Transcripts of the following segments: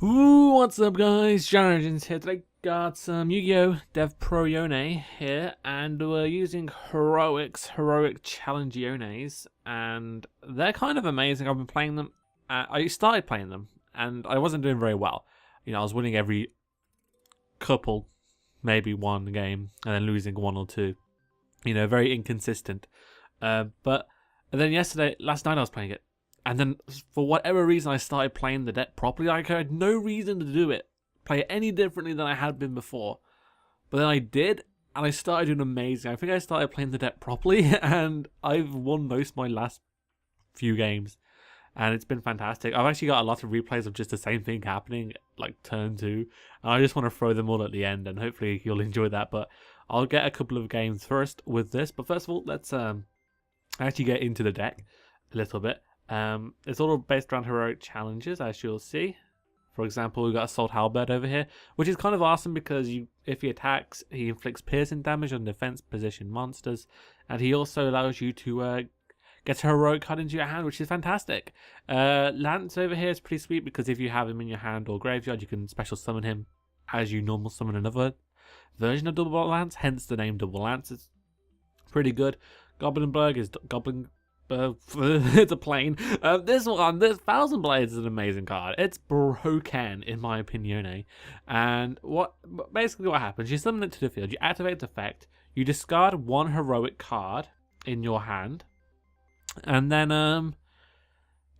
Ooh, what's up guys, JohnOrigins here. Today got some Yu-Gi-Oh! Devpro Yone here, and we're using heroic challenge Yones, and they're kind of amazing. I've been playing them, I started playing them, and I wasn't doing very well. You know, I was winning every couple, maybe one game, and then losing one or two. You know, very inconsistent. And then last night I was playing it. And then, for whatever reason, I started playing the deck properly. I had no reason to do it, play it any differently than I had been before. But then I did, and I started doing amazing. I think I started playing the deck properly, and I've won most of my last few games. And it's been fantastic. I've actually got a lot of replays of just the same thing happening, like turn 2. And I just want to throw them all at the end, and hopefully you'll enjoy that. But I'll get a couple of games first with this. But first of all, let's actually get into the deck a little bit. It's all based around heroic challenges, as you'll see. For example, we've got Assault Halberd over here, which is kind of awesome because if he attacks, he inflicts piercing damage on defense position monsters, and he also allows you to get a heroic card into your hand, which is fantastic. Lance over here is pretty sweet because if you have him in your hand or graveyard, you can special summon him as you normal summon another version of Double Lance, hence the name Double Lance. It's pretty good. Goblinberg is Goblin. It's a plane. This Thousand Blades is an amazing card. It's broken in my opinion. And basically what happens? You summon it to the field. You activate the effect. You discard one heroic card in your hand, and then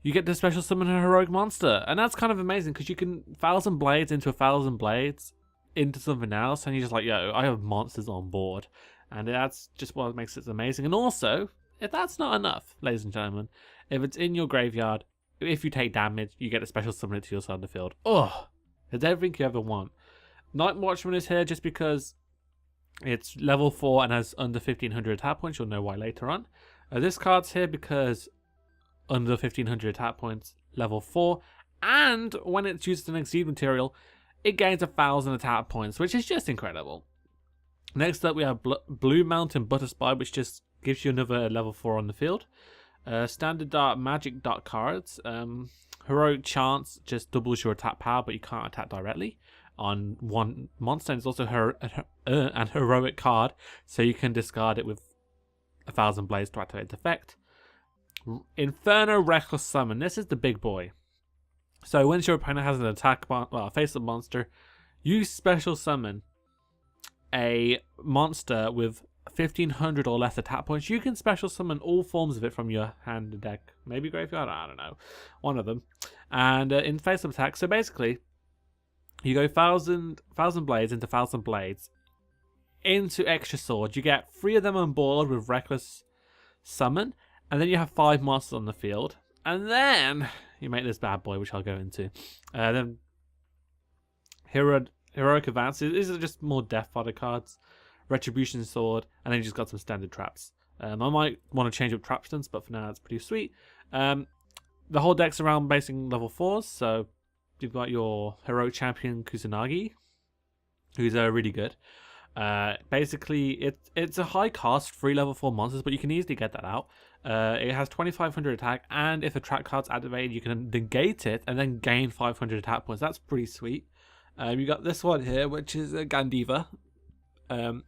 you get to special summon a heroic monster, and that's kind of amazing because you can Thousand Blades into Thousand Blades into something else, and you're just like, yo, I have monsters on board, and that's just what makes it amazing. And also, if that's not enough, ladies and gentlemen, if it's in your graveyard, if you take damage, you get a special summon it to your side of the field. Oh, it's everything you ever want. Night Watchman is here just because it's level 4 and has under 1500 attack points. You'll know why later on. This card's here because under 1500 attack points, level 4, and when it's used as an exceed material, it gains 1000 attack points, which is just incredible. Next up, we have Blue Mountain Butter Spy, which just gives you another level 4 on the field. Standard Magic Dart cards. Heroic Chance just doubles your attack power, but you can't attack directly on one monster. And it's also an heroic card, so you can discard it with 1000 Blades to activate the effect. Inferno Reckless Summon. This is the big boy. So once your opponent has an attack, face-up monster, you special summon a monster with 1500 or less attack points. You can special summon all forms of it from your hand, deck, maybe graveyard, I don't know, one of them. And in face-up attack, so basically, you go 1000 Blades into 1000 Blades into Extra Sword. You get 3 of them on board with Reckless Summon, and then you have 5 monsters on the field, and then you make this bad boy, which I'll go into. Then Heroic Advances. These are just more Death Fodder cards. Retribution Sword, and then you just got some standard traps. I might want to change up trap stunts, but for now it's pretty sweet. The whole deck's around basing level 4s, so you've got your Heroic Champion Kusanagi, who's really good. Basically, it's a high cost, 3 level 4 monsters, but you can easily get that out. It has 2500 attack, and if a trap card's activated, you can negate it and then gain 500 attack points. That's pretty sweet. You got this one here, which is a Gandiva.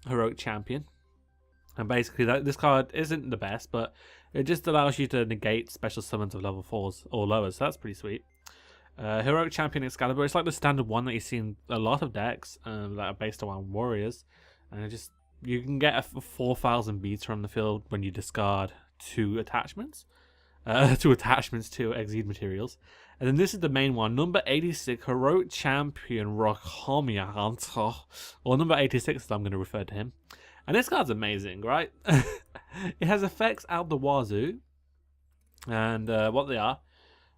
Heroic Champion, and basically this card isn't the best, but it just allows you to negate special summons of level 4s or lower, so that's pretty sweet. Heroic Champion Excalibur, it's like the standard one that you see in a lot of decks that are based around warriors, and you can get a 4000 beats from the field when you discard 2 attachments to exceed materials. And then this is the main one, number 86, Heroic Champion Rokomiya, or number 86 as I'm going to refer to him. And this card's amazing, right? It has effects out the wazoo, and what they are: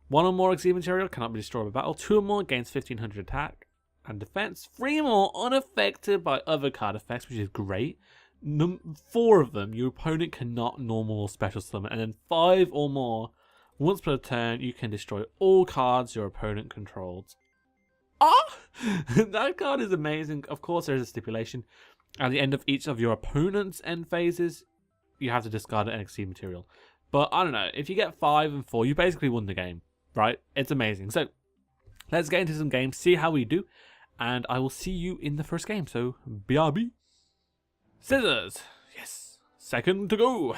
1 or more exceed material cannot be destroyed by battle, 2 or more gains 1500 attack and defense, 3 more unaffected by other card effects, which is great. 4 of them, your opponent cannot normal or special summon, and then 5 or more, once per turn, you can destroy all cards your opponent controls. That card is amazing. Of course, there is a stipulation. At the end of each of your opponent's end phases, you have to discard an exceed material. But I don't know, if you get 5 and 4, you basically won the game, right? It's amazing. So let's get into some games, see how we do, and I will see you in the first game. So, BRB. Scissors. Yes. Second to go.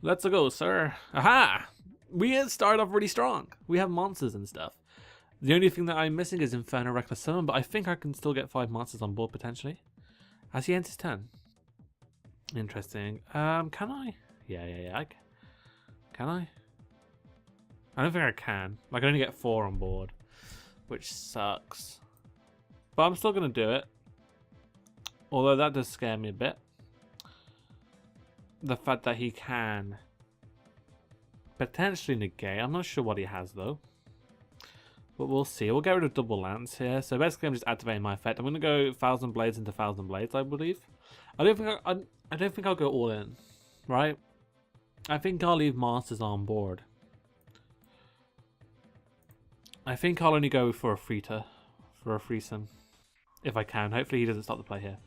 Let's go, sir. Aha! We start off really strong. We have monsters and stuff. The only thing that I'm missing is Inferno Reckless Summon, but I think I can still get 5 monsters on board potentially. As he ends his turn. Interesting. Can I? Yeah. Can I? I don't think I can. I can only get 4 on board, which sucks. But I'm still gonna do it. Although that does scare me a bit. The fact that he can potentially negate. I'm not sure what he has though. But we'll see. We'll get rid of double lance here. So basically I'm just activating my effect. I'm gonna go 1000 blades into 1000 blades, I believe. I don't think I'll go all in. Right? I think I'll leave monsters on board. I think I'll only go for a threesome. If I can. Hopefully he doesn't stop the play here.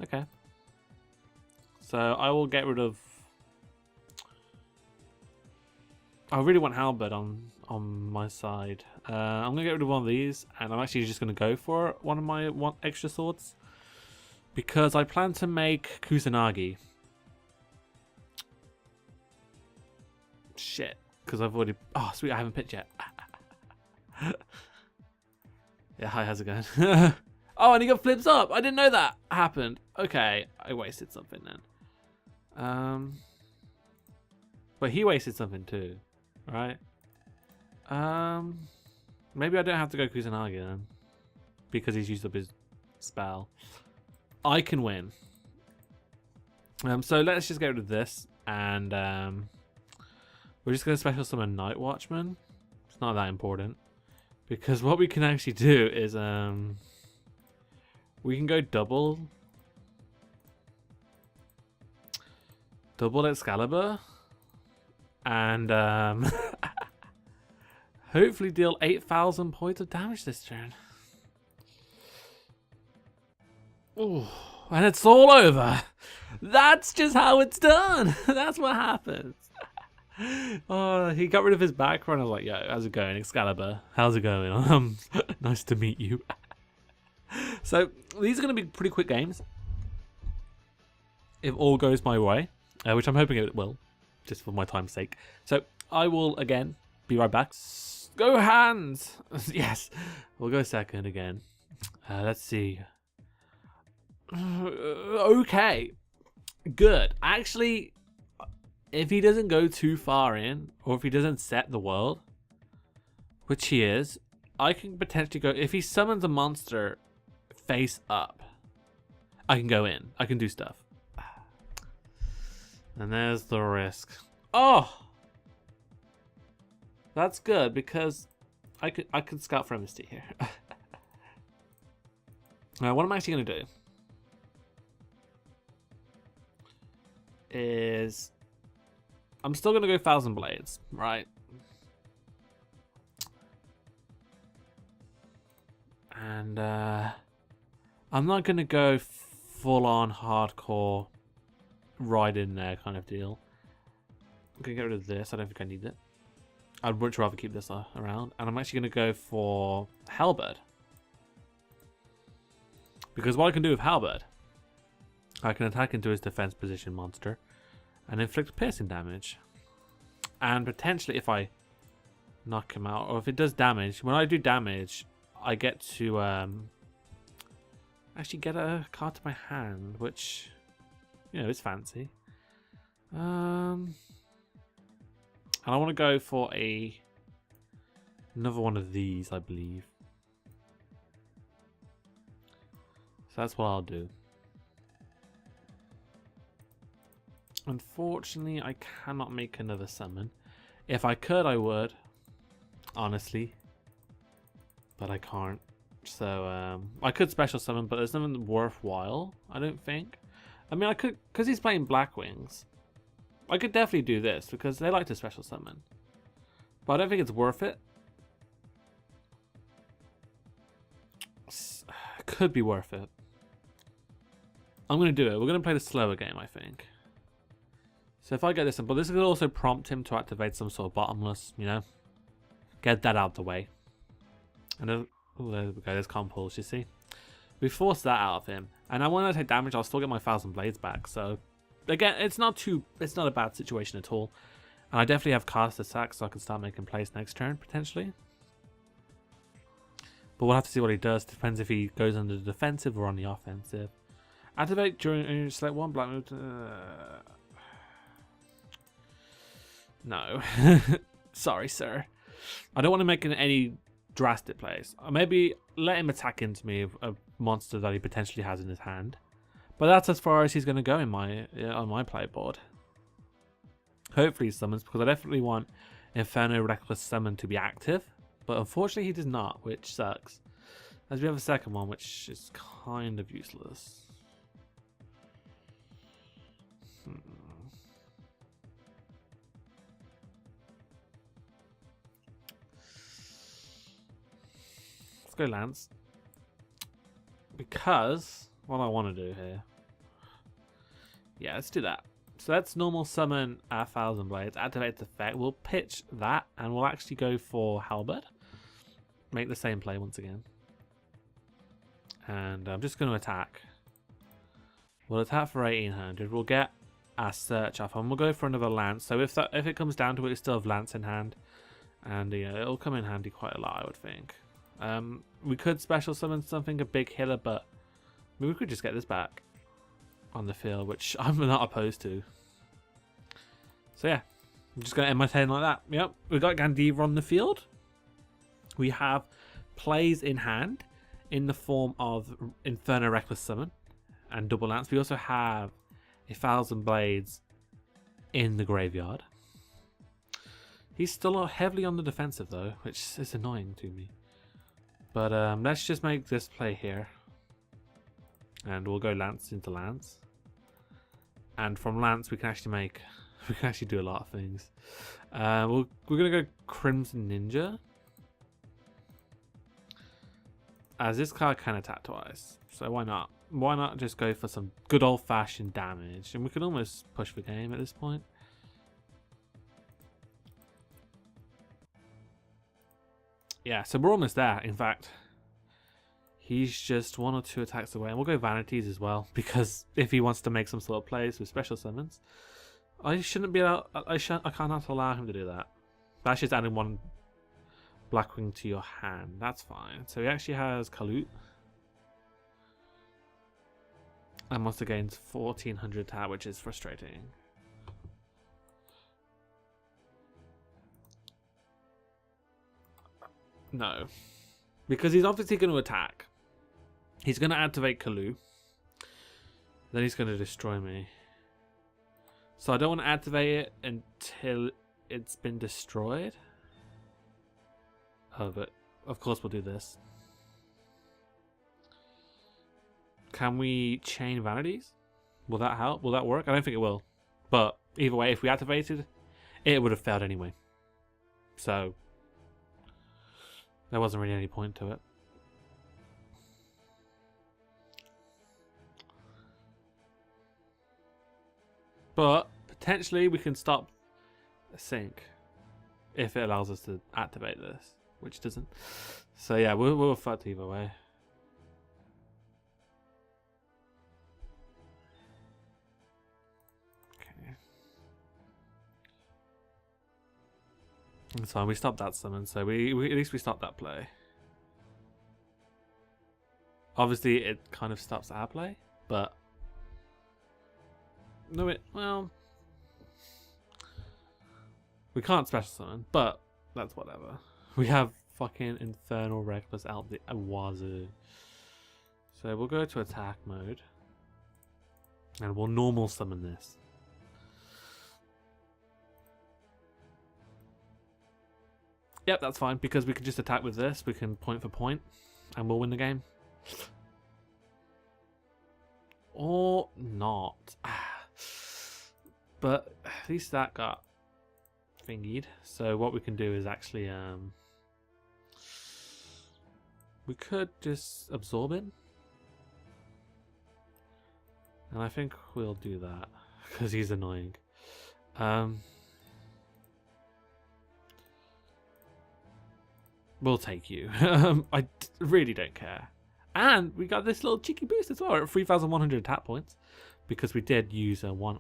Okay. So I will get rid of... I really want Halberd on my side. I'm going to get rid of one of these. And I'm actually just going to go for one of my extra swords. Because I plan to make Kusanagi. Shit. Because I've already... Oh, sweet. I haven't picked yet. Yeah, hi, how's it going? Oh, and he got flips up. I didn't know that happened. Okay, I wasted something then. But he wasted something too, right? Maybe I don't have to go Kusanagi then, because he's used up his spell. I can win. So let's just get rid of this, and we're just gonna special summon Night Watchman. It's not that important, because what we can actually do is we can go double Excalibur and hopefully deal 8,000 points of damage this turn. Ooh, and it's all over. That's just how it's done. That's what happens. Oh, he got rid of his background. I was like, yo, how's it going, Excalibur? How's it going? Nice to meet you. So these are going to be pretty quick games if all goes my way, which I'm hoping it will, just for my time's sake. So I will again be right back. Go hands. Yes, we'll go second again. Let's see. Okay, good. Actually, if he doesn't go too far in, or if he doesn't set the world, which he is, I can potentially go. If he summons a monster face up, I can go in. I can do stuff. And there's the risk. Oh, that's good because I could scout for Amnesty here. Now, what I'm actually gonna do is I'm still gonna go 1000 blades, right? And I'm not gonna go full on hardcore ride in there kind of deal. I'm gonna get rid of this. I don't think I need it. I'd much rather keep this around. And I'm actually gonna go for Halberd, because what I can do with Halberd, I can attack into his defense position monster and inflict piercing damage. And potentially if I knock him out, or if it does damage, when I do damage, I get to actually get a card to my hand, which, you know, is fancy. And I want to go for another one of these, I believe. So that's what I'll do. Unfortunately, I cannot make another summon. If I could, I would, honestly, but I can't. So I could special summon, but there's nothing worthwhile, I don't think. I mean, I could, because he's playing Black Wings, I could definitely do this because they like to special summon, but I don't think it's worth it. Could be worth it. I'm going to do it. We're going to play the slower game, I think. So if I get this, but this could also prompt him to activate some sort of bottomless, you know, get that out of the way. And oh, there we go. There's compulse. You see, we forced that out of him, and I want to take damage. I'll still get my 1,000 blades back. So again, it's not a bad situation at all. And I definitely have cast attack, so I can start making plays next turn potentially. But we'll have to see what he does. Depends if he goes on the defensive or on the offensive. Activate during select one black move. No, sorry, sir. I don't want to make any drastic plays. Maybe let him attack into me a monster that he potentially has in his hand. But that's as far as he's going to go in my on my playboard. Hopefully he summons, because I definitely want Inferno Reckless Summon to be active. But unfortunately he does not, which sucks. As we have a second one, which is kind of useless. Let's go Lance. Because what I want to do here. Yeah, let's do that. So let's normal summon our 1,000 blades, activate the effect. We'll pitch that, and we'll actually go for Halberd. Make the same play once again. And I'm just going to attack. We'll attack for 1,800. We'll get our search off, and we'll go for another lance. So if it comes down to it, we still have lance in hand, and it'll come in handy quite a lot, I would think. We could special summon something, a big healer, but we could just get this back on the field, which I'm not opposed to. So yeah, I'm just going to end my turn like that. Yep, we got Gandiva on the field. We have plays in hand in the form of Inferno Reckless Summon and Double Lance. We also have 1,000 blades in the graveyard. He's still heavily on the defensive though, which is annoying to me. But let's just make this play here. And we'll go Lance into Lance. And from Lance we can actually do a lot of things. We're gonna go Crimson Ninja. As this card can attack twice. So why not? Why not just go for some good old fashioned damage? And we can almost push the game at this point. Yeah, so we're almost there. In fact, he's just 1 or 2 attacks away, and we'll go Vanities as well, because if he wants to make some sort of plays with special summons, I shouldn't be allowed. I cannot allow him to do that. That's just adding 1 Blackwing to your hand. That's fine. So he actually has Kalut. And monster gains 1,400 attack, which is frustrating. No. Because he's obviously going to attack. He's going to activate Kalu. Then he's going to destroy me. So I don't want to activate it until it's been destroyed. Oh, but of course we'll do this. Can we chain Vanities? Will that help? Will that work? I don't think it will. But either way, if we activated, it would have failed anyway. So there wasn't really any point to it. But potentially we can stop a sync if it allows us to activate this, which it doesn't. So yeah, we'll fucked either way. Okay. That's fine. We stopped that summon, so we at least we stopped that play. Obviously, it kind of stops our play, but no, well, we can't special summon, but that's whatever. We have fucking Infernal Reckless out the wazoo. So we'll go to attack mode, and we'll normal summon this. Yep, that's fine, because we can just attack with this. We can point for point, and we'll win the game. Or not. But at least that got thingied. So what we can do is actually we could just absorb him, and I think we'll do that because he's annoying. We'll take you. Really don't care. And we got this little cheeky boost as well. We're at 3,100 attack points because we did use one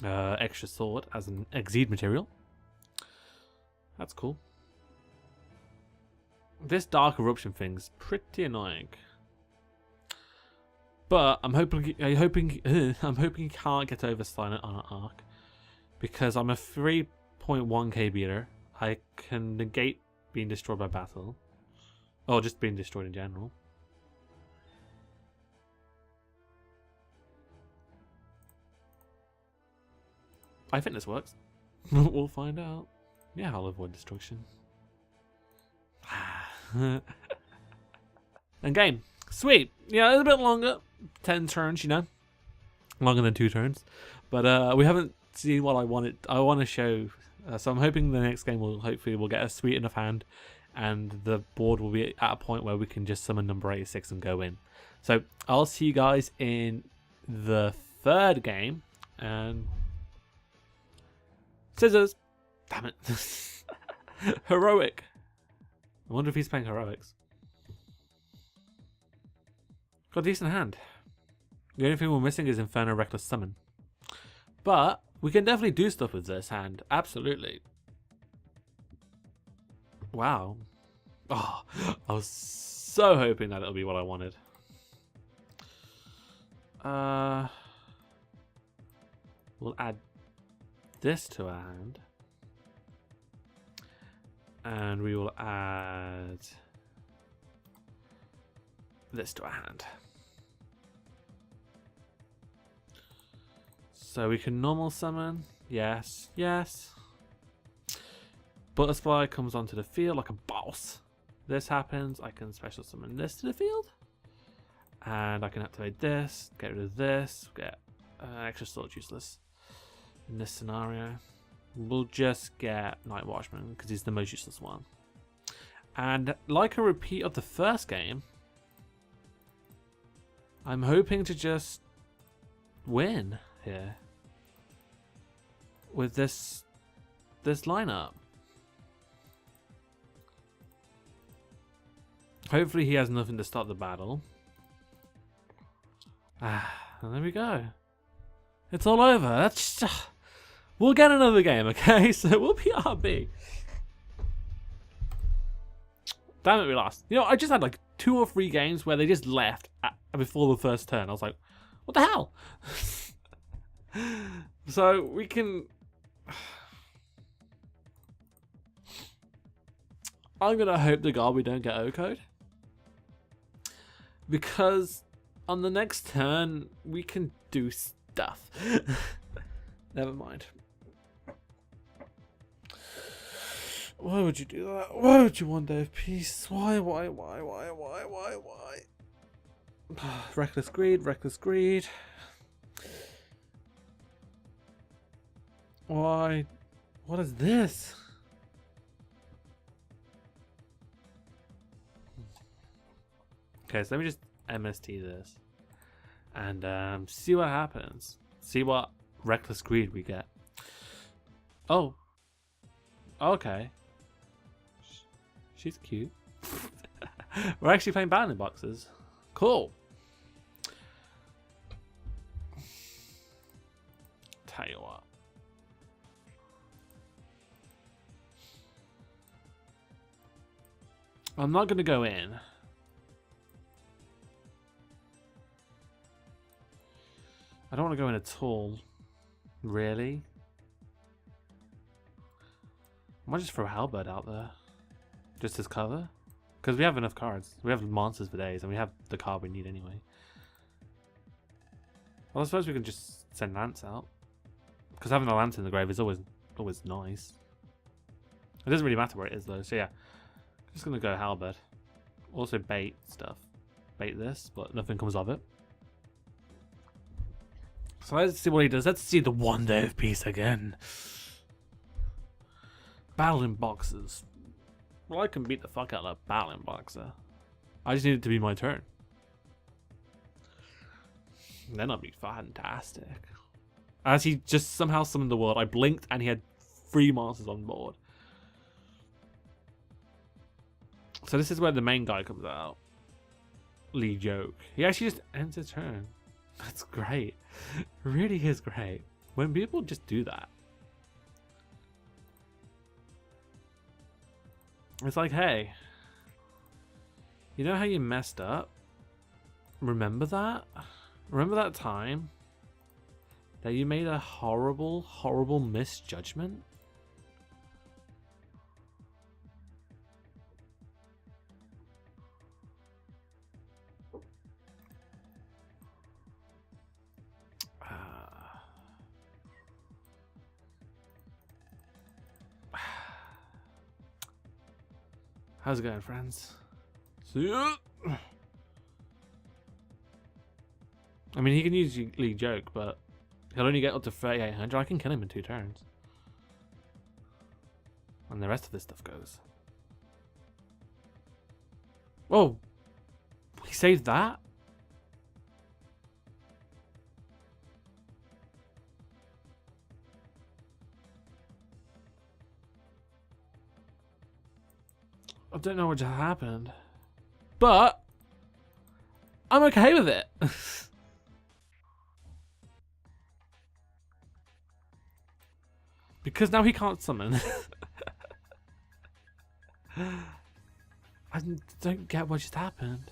extra sword as an exceed material. That's cool. This dark eruption thing's pretty annoying. But I'm hoping he can't get over Silent on an arc because I'm a 3.1k beater. I can negate being destroyed by battle, or just being destroyed in general. I think this works. We'll find out. Yeah, I'll avoid destruction. And game. Sweet. Yeah, it's a bit longer. 10 turns, you know. Longer than 2 turns. But we haven't seen what I wanted. I want to show. So I'm hoping the next game will hopefully we'll get a sweet enough hand. And the board will be at a point where we can just summon number 86 and go in. So I'll see you guys in the 3rd game. And scissors. Damn it. Heroic. I wonder if he's playing heroics. Got a decent hand. The only thing we're missing is Inferno Reckless Summon. But we can definitely do stuff with this hand. Absolutely. Wow. Oh, I was so hoping that it'll be what I wanted. We'll add this to our hand. And we will add this to our hand. So we can normal summon. Yes, yes. Butterfly comes onto the field like a boss. This happens. I can special summon this to the field. And I can activate this, get rid of this, get extra storage useless. In this scenario, we'll just get Night Watchman because he's the most useless one. And like a repeat of the first game, I'm hoping to just win here with this lineup. Hopefully he has nothing to start the battle. And there we go. It's all over. That's just, we'll get another game, okay? So we'll be RB. Damn it, we lost. You know, I just had like 2 or 3 games where they just left before the first turn. I was like, what the hell? So we can... I'm going to hope to God we don't get O-code. Because on the next turn, we can do stuff. Never mind. Why would you do that? Why would you want day of peace? Why? Reckless greed, reckless greed. Why? What is this? Okay, so let me just MST this and see what happens. See what reckless greed we get. Oh, okay. She's cute. We're actually playing battling boxes. Cool. Tell you what. I'm not going to go in. I don't want to go in at all. Really? I might just throw Halberd out there. Just as cover. Because we have enough cards. We have monsters for days and we have the card we need anyway. Well, I suppose we can just send Lance out. Because having a Lance in the grave is always nice. It doesn't really matter where it is though. So yeah. I'm just going to go Halberd. Also bait stuff. Bait this, but nothing comes of it. So let's see what he does. Let's see the one day of peace again. Battling boxes. Well, I can beat the fuck out of that battling boxer. I just need it to be my turn. Then I'll be fantastic. As he just somehow summoned the world. I blinked and he had 3 monsters on board. So this is where the main guy comes out. Yugioh. He actually just ends his turn. That's great. It really is great. When people just do that. It's like, hey, you know how you messed up? Remember that? Remember that time that you made a horrible, horrible misjudgment? How's it going, friends? See ya. I mean, he can use Yugioh, but he'll only get up to 3,800. I can kill him in 2 turns. And the rest of this stuff goes. Whoa! He saved that? I don't know what just happened. But I'm okay with it. Because now he can't summon. I don't get what just happened.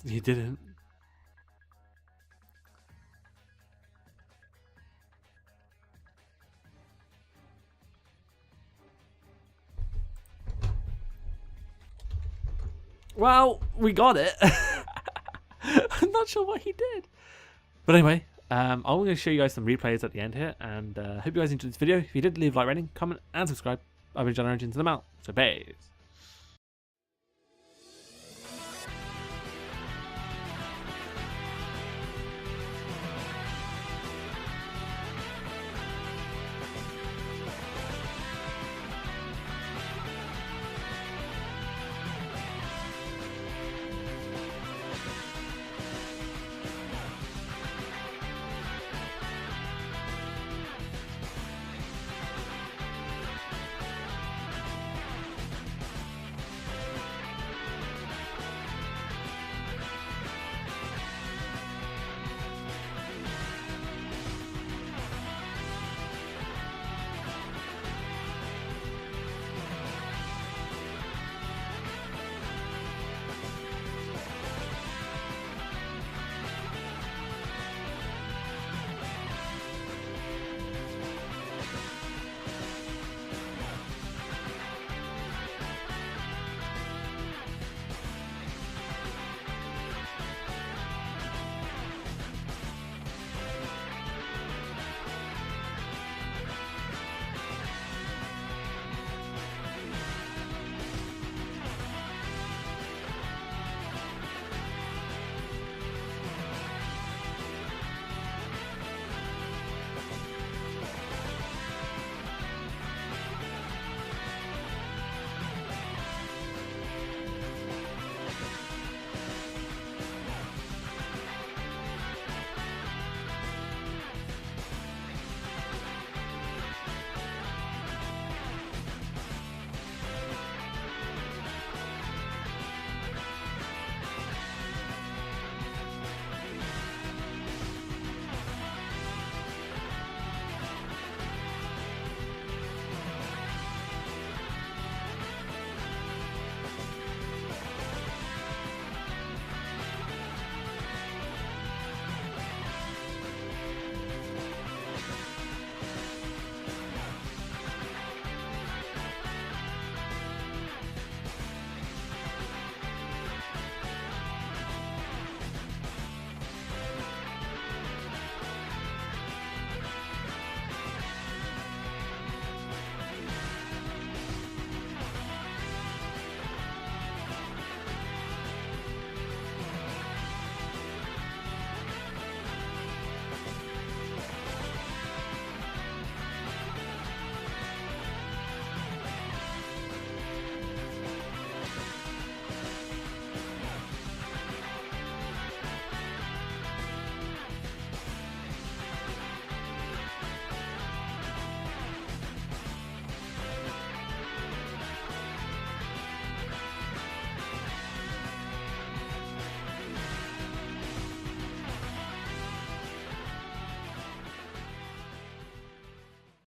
He didn't. Well, we got it. I'm not sure what he did. But anyway, I'm going to show you guys some replays at the end here. And hope you guys enjoyed this video. If you did, leave a like rating, comment, and subscribe. I've been JohnOrigins and I'm out. So, bye.